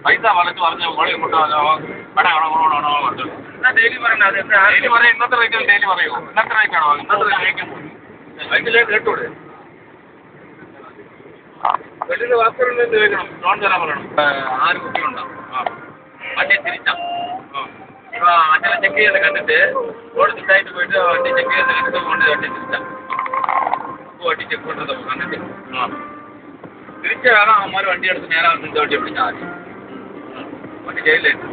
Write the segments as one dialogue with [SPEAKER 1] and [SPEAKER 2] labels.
[SPEAKER 1] പൈസ വളച്ച് പറഞ്ഞ് മോളിൽ കൊണ്ടുവന്നോ കടയാണോ കൊണ്ടോ പറഞ്ഞു ഡെയിലി പറയണ്ട ഡെയിലി പറയാം ഇന്നത്തെ റേറ്റ് ഡെയിലി പറയുമോ ഇന്നത്തെ റേറ്റ് ആണോ ഇന്നത്തെ റേറ്റ് അതിൻ്റെ കേട്ടൂടെ വലിയ വാക്കുകളിൽ ചോദിക്കണം ലോൺ തരാൻ പറയണം 6 കുട്ടികളുണ്ടാവും വണ്ടി തിരിച്ചാ ഇപ്പോൾ അച്ഛനെ ചെക്ക് ചെയ്ത് കണ്ടിട്ട് റോഡ് തിട്ടായിട്ട് പോയിട്ട് വണ്ടി ചെക്ക് ചെയ്ത് കണ്ടിട്ട് കൊണ്ട് വണ്ടി തിരിച്ചാ അപ്പോൾ വണ്ടി ചെക്ക് കൊണ്ടത് കണ്ടിട്ട് തിരിച്ച് വേണം അവന്മാർ വണ്ടി എടുത്ത് നേരെ വന്നിട്ട് വണ്ടി പിടിച്ചാൽ മതി വണ്ടി ജയിലിലേക്ക്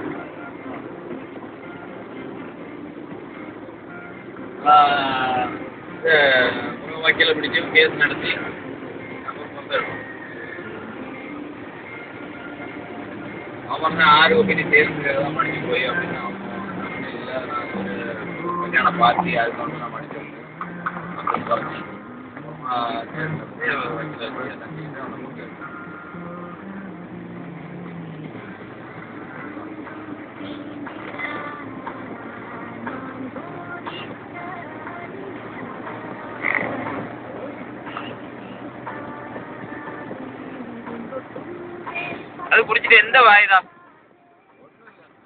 [SPEAKER 1] വക്കീലെ പിടിച്ച് കേസ് നടത്തി അവൻ പറഞ്ഞ 6 പിന്നെ ചേർന്ന് എഴുതാൻ പഠിച്ചു പോയി പിന്നെ കല്യാണ പാർട്ടി ആയതുകൊണ്ട് ഞാൻ പഠിച്ചു പറഞ്ഞു അത് കുടിച്ചിട്ട് എന്താ വായത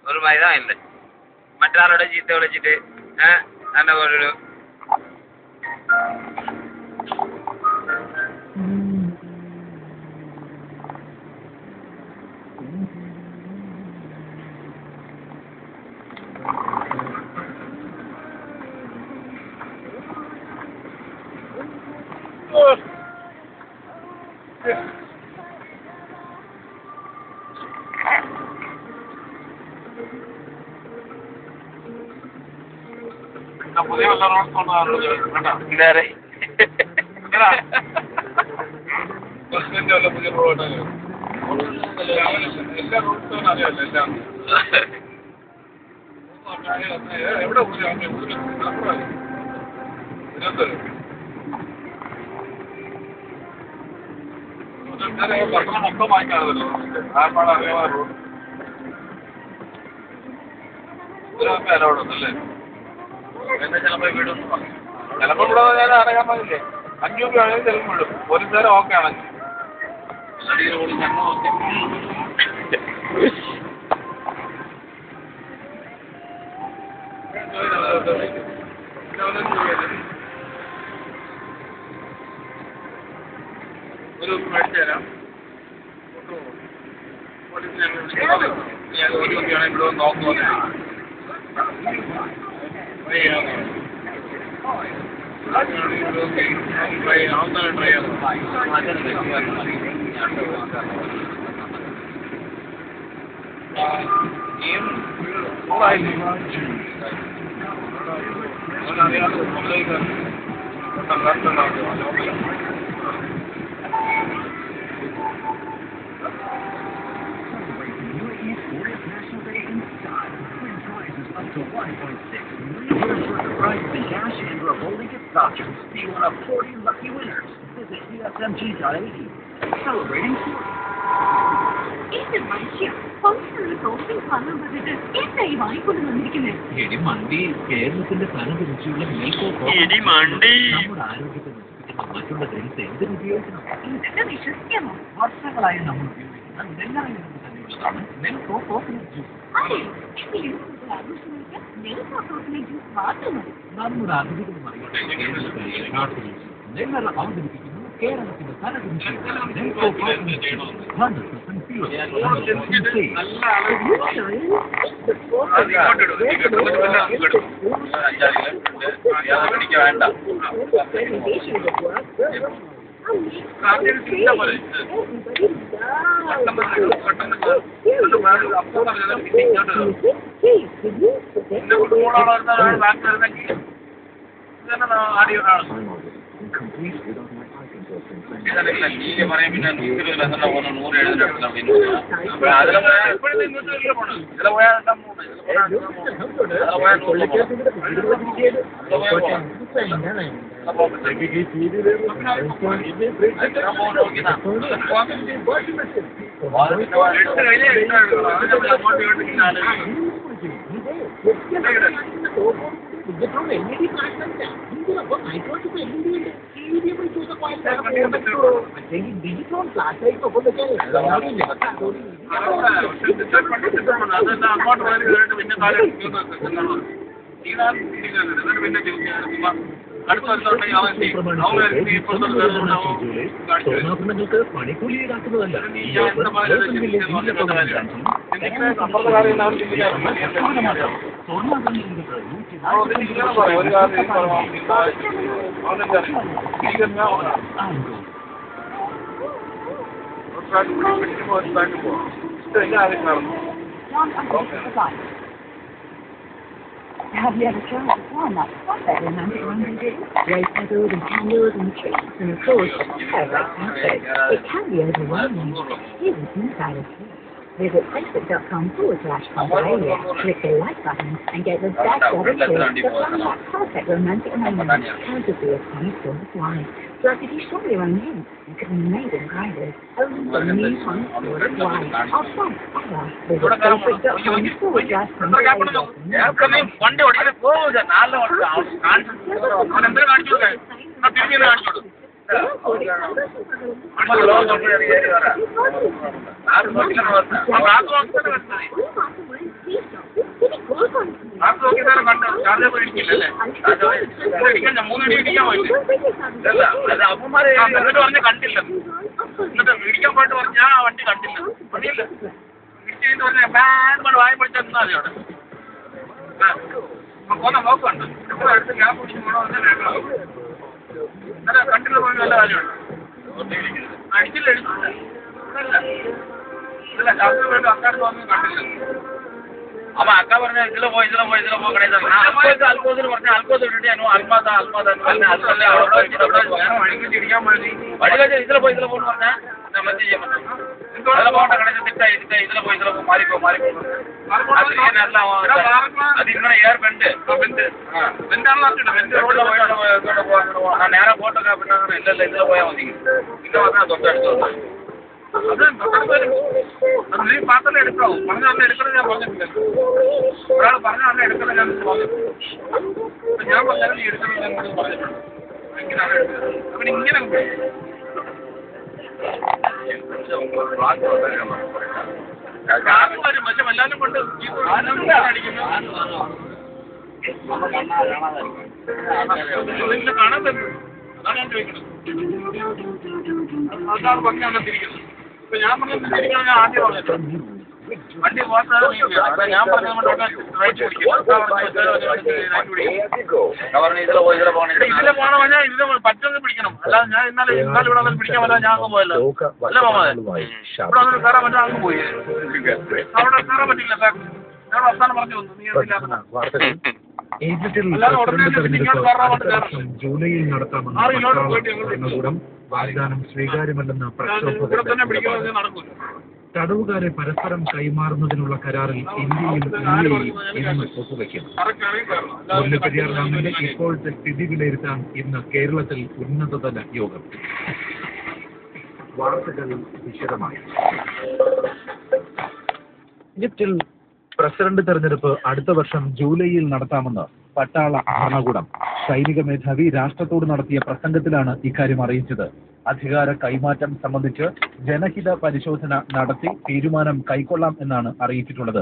[SPEAKER 1] ഒരു വായത ഇല്ല മറ്റൊരാളുടെ ചീത്ത വിളിച്ചിട്ട് എന്നെ പോലൊരു പുതിയ വല്ല റോഡ് കേട്ടോ ബസ്സിൻ്റെ പുതിയ റോഡ് എല്ലാ റോഡ്സും അറിയാമല്ലോ എല്ലാം എവിടെ തിരുവനന്തപുരം ഭക്ഷണം മൊത്തം വാങ്ങിക്കാണല്ലോ ആപ്പാട് അറിയാമോ റോഡ് അല്ലേ എന്നെ ചിലപ്പോൾ വീടൊന്നും പറഞ്ഞു ചിലപ്പോൾ ഇവിടെ ഞാൻ അറിയാൻ പാടില്ലേ 5 രൂപ ആണെങ്കിൽ ചിലപ്പോൾ വിടും ഒരു നേരം ഓക്കെ ആണെങ്കിൽ ഒരു മേടിച്ചു തരാം ഞാൻ 1 രൂപയാണെങ്കിൽ ഇവിടെ നോക്കുവാൻ
[SPEAKER 2] to 1.6 million worth of prizes in cash and revolving gift vouchers. Be one of 40 lucky winners. Visit psmg.ae. Celebrating 40.
[SPEAKER 3] എന്റെ മനുഷ്യ ഫംഗ്ഷനുള്ള ടോപ്പിംഗ് സാധനം പറഞ്ഞിട്ട് എന്തായി വാങ്ങിക്കൊണ്ട് വന്നിരിക്കുന്നത്?
[SPEAKER 4] എടി മണ്ടി കേരളത്തിന്റെ തനത് രുചിയുള്ള നമ്മുടെ ആരോഗ്യത്തെ നശിപ്പിക്കുന്ന മറ്റുള്ള ഡ്രിങ്ക്സ് എന്തിനു ഉപയോഗിക്കണം?
[SPEAKER 3] ഇതൊക്കെ വിശ്വസിക്കാമോ?
[SPEAKER 4] വർഷങ്ങളായി നമ്മൾ ഉപയോഗിക്കുന്ന നെല്ലായി തന്നെയുള്ളതാണ് നെൽകോ കോക്കനട്ട് ജ്യൂസ്.
[SPEAKER 3] അതെ, എങ്കിലും ആഘോഷങ്ങൾക്ക് നെൽകോ കോക്കനട്ട് ജ്യൂസ് മാത്രം മതി.
[SPEAKER 4] നമ്മുടെ അതിഥികൾ അറിയണം നെല്ലറ അവതരിപ്പിക്കുന്നു കേരളത്തിന്റെ തനതുരുചിയും Nelco partnership 100% pure, 100% safe. Complete without my Arkansas
[SPEAKER 1] நீங்க പറയാൻ പിന്നെ 120 പോകണം 100 എഴുതിട്ട് அப்படின்னு അതിലെ പോയാൽ ഇപ്പോഴത്തെ 200 പോകണം ഇതിലെ പോയാൽ
[SPEAKER 4] സ്വർണ്ണാഭരണങ്ങൾക്ക് പണിക്കൂലി ഈടാക്കുന്നതല്ല.
[SPEAKER 3] Have you ever tried to farm that spot that romantic one you do? Race meadows and tangoes and trees, and of course, it can be overwhelming. Here's the inside of it. Visit facebook.com/Convalia, click the like button, and get the best ever tip to find that perfect romantic moment, courtesy of Honeycomb Fly. Plus, if you show your own name, you can be made in prizes. Only the new Honeycomb Fly. Our fun ever. Visit facebook.com/Convalia.
[SPEAKER 1] വണ്ടി ഓടിക്കാൻ പോകും നാളെ കാണിച്ചു മൂന്നടി ഇടിക്കാൻ പോയില്ല അത് അമ്മമാരെ എന്നിട്ട് പറഞ്ഞ കണ്ടില്ല എന്നിട്ട് ഇടിക്കാൻ പോയിട്ട് പറഞ്ഞ ആ വണ്ടി കണ്ടില്ല പണിയില്ല ഇടിച്ചു പറഞ്ഞ ബാഡ് വായ പിടിച്ചാൽ മതി അവിടെ പോന്ന നോക്കുണ്ട് എപ്പോഴും അടുത്ത് ഗ്യാപ്പ് പിടിച്ച് പോകണമെന്ന് കണ്ടില്ല പോയി നല്ല കാര്യമുണ്ട് അടിച്ചില്ല എടുത്തില്ല ഇല്ല ശാസ്ത്രം വേണ്ടി അക്കാട് തോന്നുന്നു കണ്ടില്ല അപ്പൊ അക്ക പറഞ്ഞ ഇതിലെ പോയി അൽക്കോസിന് പറഞ്ഞ അൽക്കോസ് ഇട്ടിട്ട് ഞാൻ അൽമാത വഴിക്ക് ഇടിക്കാൻ മതി വഴി വെച്ചാൽ ഇതിലെ പോയി പറഞ്ഞാൽ മെസ്സേജ് ചെയ്യാൻ പറ്റും പോകണ്ട കടയിൽ ഇതിലെ പോയി മാറിപ്പോ അത് ഇങ്ങനെ ഏർ ബെൻഡ് നേരെ ഫോട്ടോ ഇല്ലല്ല ഇതിലെ പോയാൽ മതി പിന്നെ പറഞ്ഞാൽ തൊട്ടടുത്ത് അത് നീ പാത്രം എടുക്കാവും പറഞ്ഞ അന്ന് എടുക്കുന്നത് ഞാൻ പറഞ്ഞിട്ടില്ല ഒരാൾ പറഞ്ഞ അന്ന് എടുക്കുന്നത് ഞാൻ പറഞ്ഞിട്ടുണ്ട് ഞാൻ പറഞ്ഞാൽ നീ എടുക്കുന്നത് ഞാൻ പറഞ്ഞിട്ടുണ്ട് ഇങ്ങനെയാണ് എടുക്കുന്നത് അപ്പം ഇങ്ങനെ കാരണം വരും പക്ഷെ എല്ലാവരും കൊണ്ട് അടിക്കുന്നു കാണാൻ പറ്റും അതാണ് ഞാൻ ചോദിക്കുന്നത് അതാണ് പറഞ്ഞാൽ തിരിക്കുന്നത് ഇപ്പൊ ഞാൻ പറഞ്ഞത് തിരിക്കണം ഞാൻ ആദ്യം പറഞ്ഞിട്ടുണ്ട് വണ്ടി പോകാത്ത ഞാൻ പറഞ്ഞത് ഇതിലെ പോകണം പറഞ്ഞാൽ ഇതിലെ പറ്റൊന്ന് പിടിക്കണം അല്ലാതെ ഞാൻ ഇന്നാലും ഇവിടെ വന്ന് പിടിക്കാൻ പറ്റാതെ ഞാൻ അങ്ങ് പോയല്ലോ അല്ല പോകാതെ ഇവിടെ വന്നിട്ട് കയറാൻ പറ്റാൻ അങ്ങ് പോയി അവിടെ കയറാൻ പറ്റില്ല ഞാൻ അവസാനം പറഞ്ഞു വന്നു നീ
[SPEAKER 4] ജൂലൈയിൽ നടത്താമെന്ന് വാഗ്ദാനം സ്വീകാര്യമല്ലെന്ന് പ്രക്ഷോഭകർ തടവുകാരെ പരസ്പരം കൈമാറുന്നതിനുള്ള കരാറിൽ ഇന്ത്യയും ഇന്ന് ഒപ്പുവയ്ക്കും. മുല്ലപ്പെരിയാർ ഡാമിന്റെ ഇപ്പോഴത്തെ സ്ഥിതി വിലയിരുത്താൻ ഇന്ന് കേരളത്തിൽ ഉന്നതതല യോഗം. വാർത്തകൾ വിശദമായി. ഈജിപ്തിൽ പ്രസിഡന്റ് തെരഞ്ഞെടുപ്പ് അടുത്ത വർഷം ജൂലൈയിൽ നടത്താമെന്ന് പട്ടാള ഭരണകൂടം. സൈനിക മേധാവി രാഷ്ട്രത്തോട് നടത്തിയ പ്രസംഗത്തിലാണ് ഇക്കാര്യം അറിയിച്ചത്. അധികാര കൈമാറ്റം സംബന്ധിച്ച് ജനഹിത പരിശോധന നടത്തി തീരുമാനം കൈക്കൊള്ളാം എന്നാണ് അറിയിച്ചിട്ടുള്ളത്.